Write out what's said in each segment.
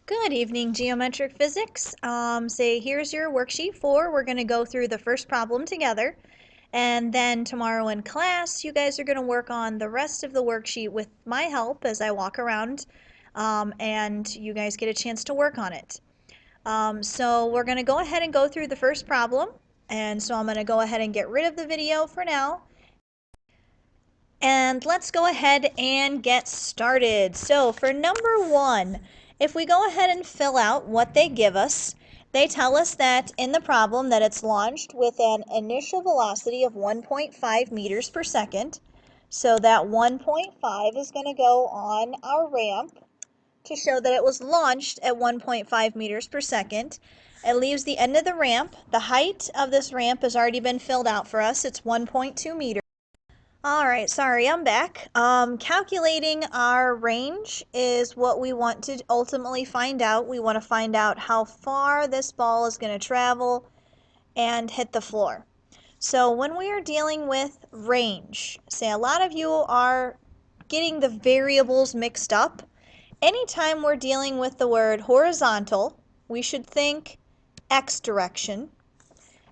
Good evening, geometric physics. Here's your worksheet 4. We're going to go through the first problem together. And then tomorrow in class, you guys are going to work on the rest of the worksheet with my help as I walk around. And you guys get a chance to work on it. So we're going to go ahead and go through the first problem. And so I'm going to go ahead and get rid of the video for now. And let's go ahead and get started. So for number 1, if we go ahead and fill out what they give us, they tell us that in the problem that it's launched with an initial velocity of 1.5 meters per second. So that 1.5 is going to go on our ramp to show that it was launched at 1.5 meters per second. It leaves the end of the ramp. The height of this ramp has already been filled out for us. It's 1.2 meters. Alright, sorry, I'm back. Calculating our range is what we want to ultimately find out. We want to find out how far this ball is going to travel and hit the floor. So when we are dealing with range, say a lot of you are getting the variables mixed up. Anytime we're dealing with the word horizontal, we should think x direction.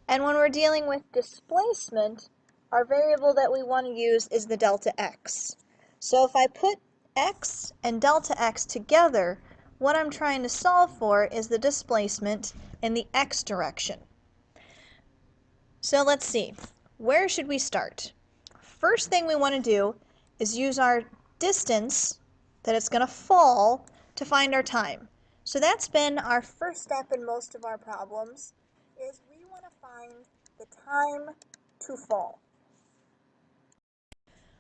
And when we're dealing with displacement, our variable that we want to use is the delta x. So if I put x and delta x together, what I'm trying to solve for is the displacement in the x direction. So let's see, where should we start? First thing we want to do is use our distance that it's going to fall to find our time. So that's been our first step in most of our problems, is we want to find the time to fall.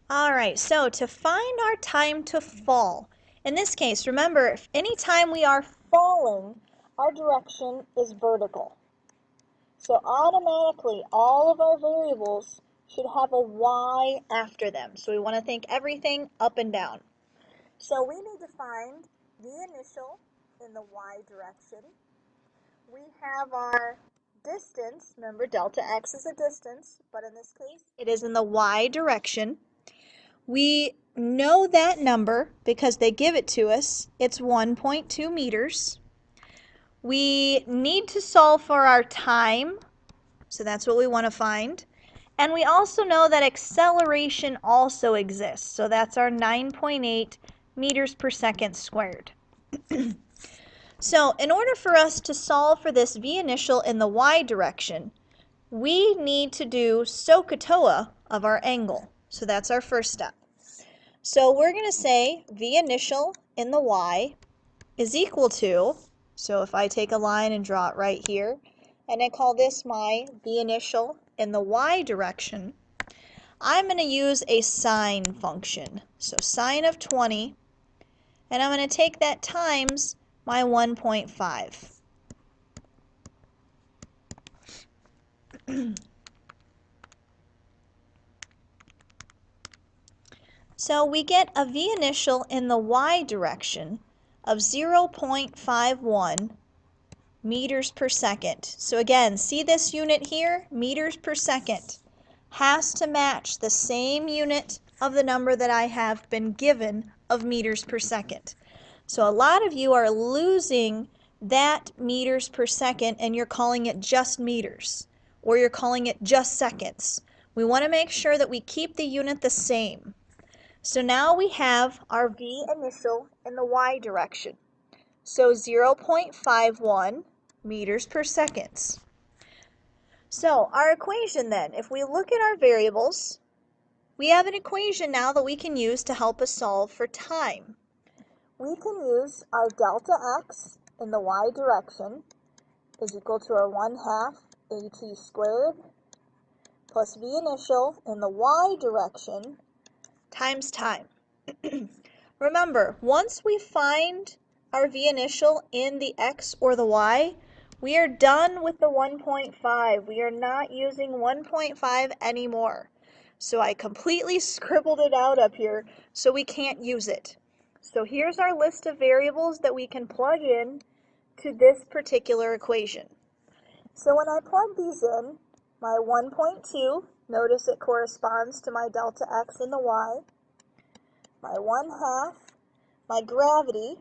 Alright, so to find our time to fall, in this case, remember, if any time we are falling, our direction is vertical. So automatically, all of our variables should have a y after them. So we want to think everything up and down. So we need to find the initial in the y direction. We have our distance. Remember, delta x is a distance, but in this case, it is in the y direction. We know that number because they give it to us. It's 1.2 meters. We need to solve for our time, so that's what we want to find. And we also know that acceleration also exists, so that's our 9.8 meters per second squared. So in order for us to solve for this v initial in the y direction, we need to do SOHCAHTOA of our angle. So that's our first step. So we're going to say v initial in the y is equal to, so if I take a line and draw it right here, and I call this my v initial in the y direction, I'm going to use a sine function. So sine of 20, and I'm going to take that times my 1.5. So we get a v initial in the y direction of 0.51 meters per second. So again, see this unit here? Meters per second. Has to match the same unit of the number that I have been given of meters per second. So a lot of you are losing that meters per second and you're calling it just meters, or you're calling it just seconds. We want to make sure that we keep the unit the same. So now we have our v initial in the y direction. So 0.51 meters per second. So our equation then, if we look at our variables, we have an equation now that we can use to help us solve for time. We can use our delta x in the y direction is equal to our 1/2 at squared plus v initial in the y direction times time. Remember, once we find our v initial in the x or the y, we are done with the 1.5. We are not using 1.5 anymore. So I completely scribbled it out up here so we can't use it. So here's our list of variables that we can plug in to this particular equation. So when I plug these in, my 1.2, notice it corresponds to my delta x and the y, my 1/2, my gravity,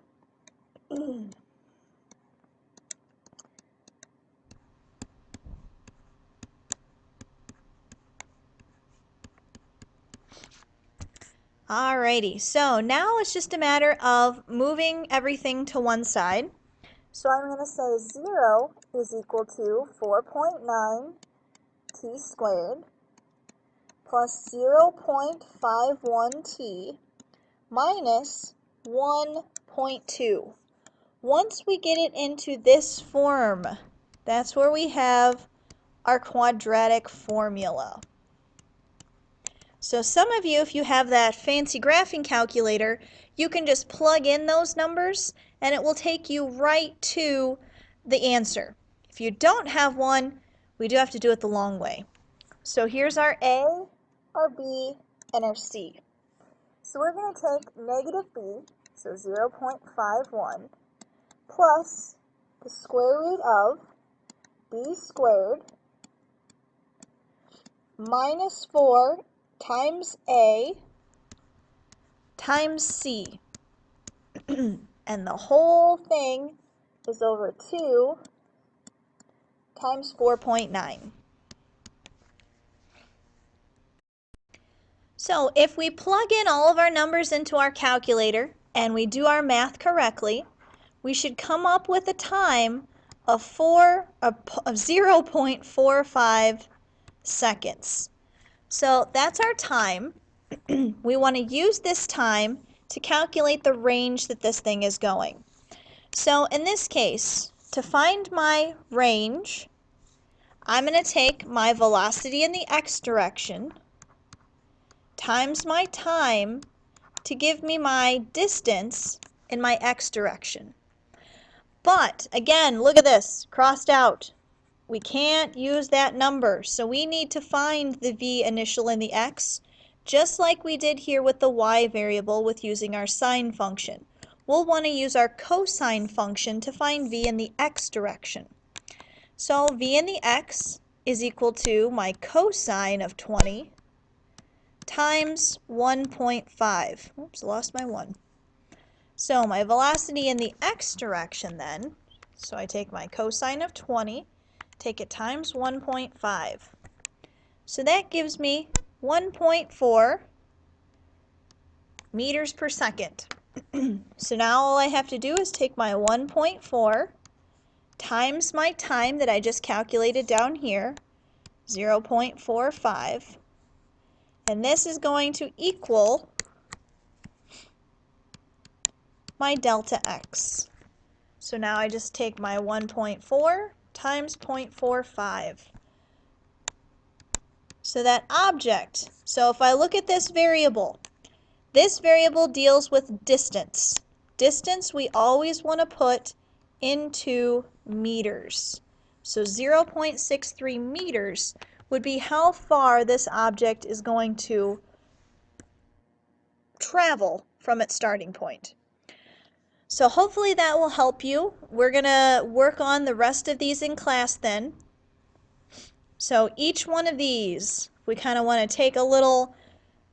Alrighty, so now it's just a matter of moving everything to one side. So I'm going to say 0 is equal to 4.9 t squared plus 0.51 t minus 1.2. Once we get it into this form, that's where we have our quadratic formula. So some of you, if you have that fancy graphing calculator, you can just plug in those numbers and it will take you right to the answer. If you don't have one, we do have to do it the long way. So here's our A, our B, and our C. So we're going to take negative B, so 0.51, plus the square root of B squared minus 4 times A times C. And the whole thing is over 2 times 4.9. So if we plug in all of our numbers into our calculator and we do our math correctly, we should come up with a time of 0.45 seconds. So that's our time. We want to use this time to calculate the range that this thing is going. So in this case, to find my range, I'm going to take my velocity in the x direction times my time to give me my distance in my x direction. But again, look at this, crossed out. We can't use that number, so we need to find the v initial in the x, just like we did here with the y variable with using our sine function. We'll want to use our cosine function to find v in the x direction. So v in the x is equal to my cosine of 20 times 1.5. Oops, lost my 1. So my velocity in the x direction then, so I take my cosine of 20, take it times 1.5. So that gives me 1.4 meters per second. So now all I have to do is take my 1.4 times my time that I just calculated down here, 0.45, and this is going to equal my delta x. So now I just take my 1.4 times 0.45. So that object, so if I look at this variable deals with distance. Distance we always want to put into meters. So 0.63 meters would be how far this object is going to travel from its starting point. So hopefully that will help you. We're going to work on the rest of these in class then. So each one of these, we kind of want to take a little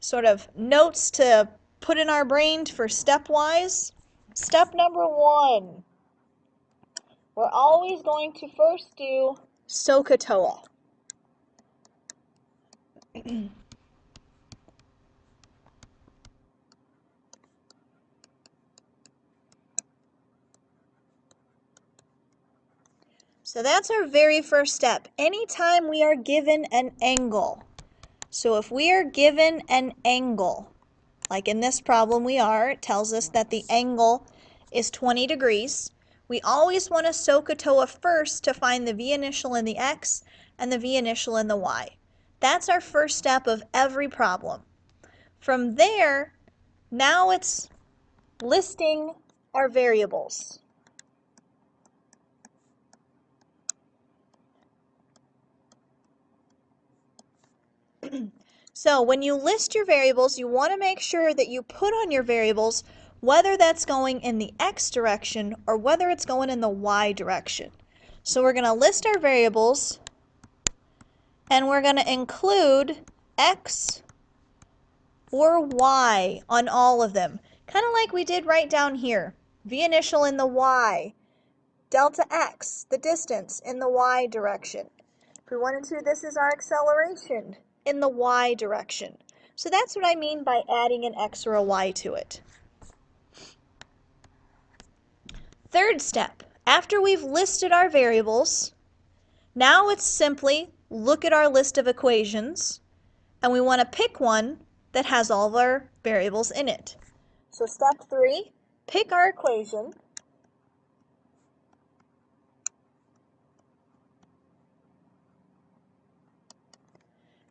sort of notes to put in our brain for stepwise. Step number 1, we're always going to first do SOHCAHTOA. So that's our very first step. Anytime we are given an angle. So if we are given an angle, like in this problem we are, it tells us that the angle is 20 degrees. We always want to SOHCAHTOA first to find the v initial in the x and the v initial in the y. That's our first step of every problem. From there, now it's listing our variables. So when you list your variables, you want to make sure that you put on your variables whether that's going in the x direction or whether it's going in the y direction. So we're going to list our variables and we're going to include x or y on all of them. Kind of like we did right down here. V initial in the y, delta x, the distance in the y direction. If we wanted to, this is our acceleration in the y direction. So that's what I mean by adding an x or a y to it. Third step, after we've listed our variables, now it's simply look at our list of equations, and we want to pick one that has all of our variables in it. So step 3, pick our equation.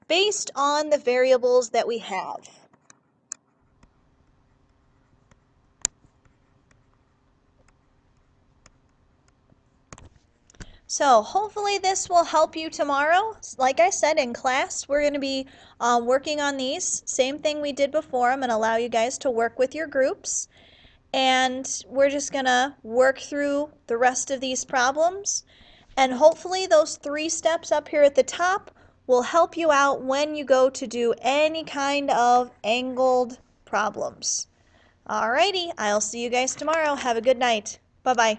Based on the variables that we have. So hopefully this will help you tomorrow. Like I said, in class, we're going to be working on these. Same thing we did before. I'm going to allow you guys to work with your groups. And we're just going to work through the rest of these problems. And hopefully those 3 steps up here at the top will help you out when you go to do any kind of angled problems. Alrighty, I'll see you guys tomorrow. Have a good night. Bye-bye.